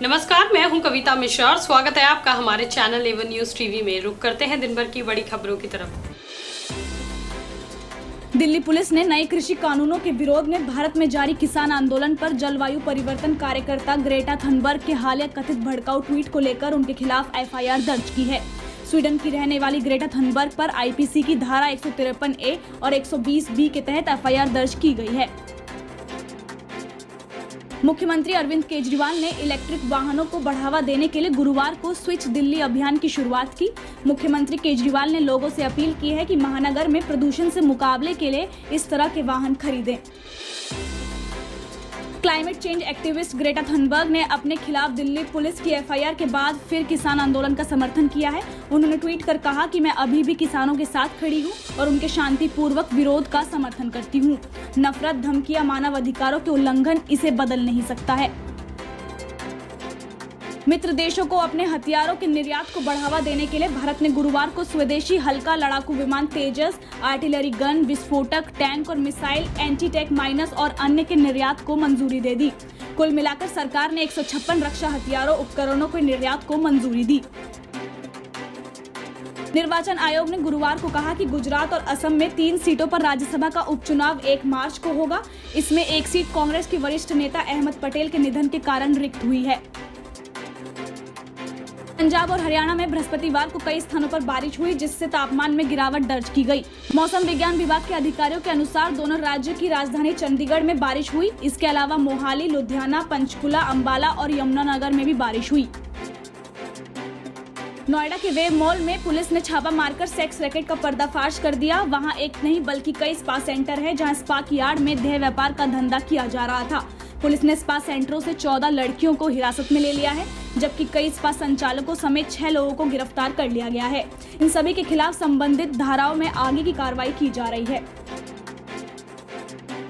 नमस्कार, मैं हूं कविता मिश्रा और स्वागत है आपका हमारे चैनल एवन न्यूज टीवी में। रुक करते हैं दिन भर की बड़ी खबरों की तरफ। दिल्ली पुलिस ने नए कृषि कानूनों के विरोध में भारत में जारी किसान आंदोलन पर जलवायु परिवर्तन कार्यकर्ता ग्रेटा थनबर्ग के हालिया कथित भड़काऊ ट्वीट को लेकर उनके खिलाफ एफआईआर दर्ज की है। स्वीडन की रहने वाली ग्रेटा थनबर्ग पर आईपीसी की धारा 153A और 120B के तहत एफआईआर दर्ज की गई है। मुख्यमंत्री अरविंद केजरीवाल ने इलेक्ट्रिक वाहनों को बढ़ावा देने के लिए गुरुवार को स्विच दिल्ली अभियान की शुरुआत की। मुख्यमंत्री केजरीवाल ने लोगों से अपील की है कि महानगर में प्रदूषण से मुकाबले के लिए इस तरह के वाहन खरीदें। Climate change activist Greta Thunberg ने अपने खिलाफ दिल्ली पुलिस की एफआईआर के बाद फिर किसान आंदोलन का समर्थन किया है। उन्होंने ट्वीट कर कहा कि मैं अभी भी किसानों के साथ खड़ी हूं और उनके शांतिपूर्वक विरोध का समर्थन करती हूं। नफरत, धमकियां, मानव अधिकारों के उल्लंघन इसे बदल नहीं सकता है। मित्र देशों को अपने हथियारों के निर्यात को बढ़ावा देने के लिए भारत ने गुरुवार को स्वदेशी हल्का लड़ाकू विमान तेजस, आर्टिलरी गन, विस्फोटक, टैंक और मिसाइल, एंटी टैंक माइनस और अन्य के निर्यात को मंजूरी दे दी। कुल मिलाकर सरकार ने 156 रक्षा हथियारों उपकरणों के निर्यात को मंजूरी दी। निर्वाचन आयोग ने गुरुवार को कहा कि गुजरात और असम में 3 सीटों पर राज्यसभा का उपचुनाव 1 मार्च को होगा। इसमें एक सीट कांग्रेस के वरिष्ठ नेता अहमद पटेल के निधन के कारण रिक्त हुई है। पंजाब और हरियाणा में बृहस्पतिवार को कई स्थानों पर बारिश हुई, जिससे तापमान में गिरावट दर्ज की गई। मौसम विज्ञान विभाग के अधिकारियों के अनुसार दोनों राज्यों की राजधानी चंडीगढ़ में बारिश हुई। इसके अलावा मोहाली, लुधियाना, पंचकुला, अंबाला और यमुनानगर में भी बारिश हुई। नोएडा के वेव मॉल में पुलिस ने छापा मारकर सेक्स रैकेट का पर्दाफाश कर दिया। वहां एक नहीं बल्कि कई स्पा सेंटर है, जहां स्पा की आड़ में देह व्यापार का धंधा किया जा रहा था। पुलिस ने स्पा सेंटरों से 14 लड़कियों को हिरासत में ले लिया है, जबकि कई स्पा संचालकों समेत 6 लोगों को गिरफ्तार कर लिया गया है। इन सभी के खिलाफ संबंधित धाराओं में आगे की कार्रवाई की जा रही है।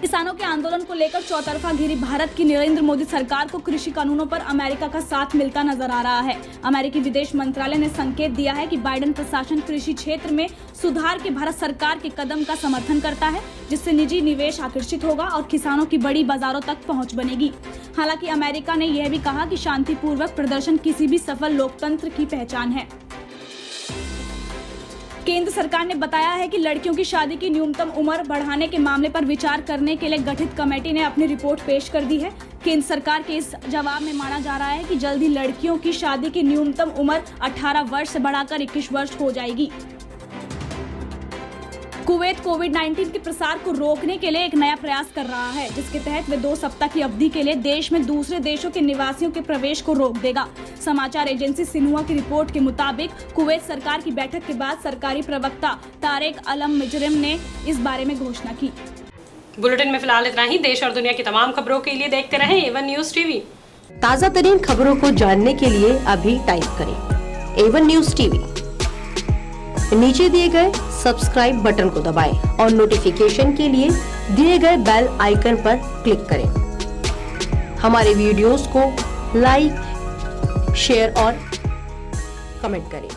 किसानों के आंदोलन को लेकर चौतरफा घिरी भारत की नरेंद्र मोदी सरकार को कृषि कानूनों पर अमेरिका का साथ मिलता नजर आ रहा है। अमेरिकी विदेश मंत्रालय ने संकेत दिया है कि बाइडेन प्रशासन कृषि क्षेत्र में सुधार के भारत सरकार के कदम का समर्थन करता है, जिससे निजी निवेश आकर्षित होगा और किसानों की बड़ी बाजारों तक पहुंच बनेगी। हालांकि अमेरिका ने यह भी कहा कि शांतिपूर्वक प्रदर्शन किसी भी सफल लोकतंत्र की पहचान है। केंद्र सरकार ने बताया है कि लड़कियों की शादी की न्यूनतम उम्र बढ़ाने के मामले पर विचार करने के लिए गठित कमेटी ने अपनी रिपोर्ट पेश कर दी है। केंद्र सरकार के इस जवाब में माना जा रहा है कि जल्द ही लड़कियों की शादी की न्यूनतम उम्र 18 वर्ष से बढ़ाकर 21 वर्ष हो जाएगी। कुवैत कोविड-19 के प्रसार को रोकने के लिए एक नया प्रयास कर रहा है, जिसके तहत वे 2 सप्ताह की अवधि के लिए देश में दूसरे देशों के निवासियों के प्रवेश को रोक देगा। समाचार एजेंसी सिन्हुआ की रिपोर्ट के मुताबिक कुवैत सरकार की बैठक के बाद सरकारी प्रवक्ता तारेक अलम मिजरम ने इस बारे में घोषणा की। बुलेटिन में फिलहाल इतना ही। देश और दुनिया की तमाम खबरों के लिए देखते रहें एवन न्यूज टीवी। ताज़ा तरीन खबरों को जानने के लिए अभी टाइप करें एवन न्यूज टीवी। नीचे दिए गए सब्सक्राइब बटन को दबाएं और नोटिफिकेशन के लिए दिए गए बेल आइकन पर क्लिक करें। हमारे वीडियोस को लाइक, शेयर और कमेंट करें।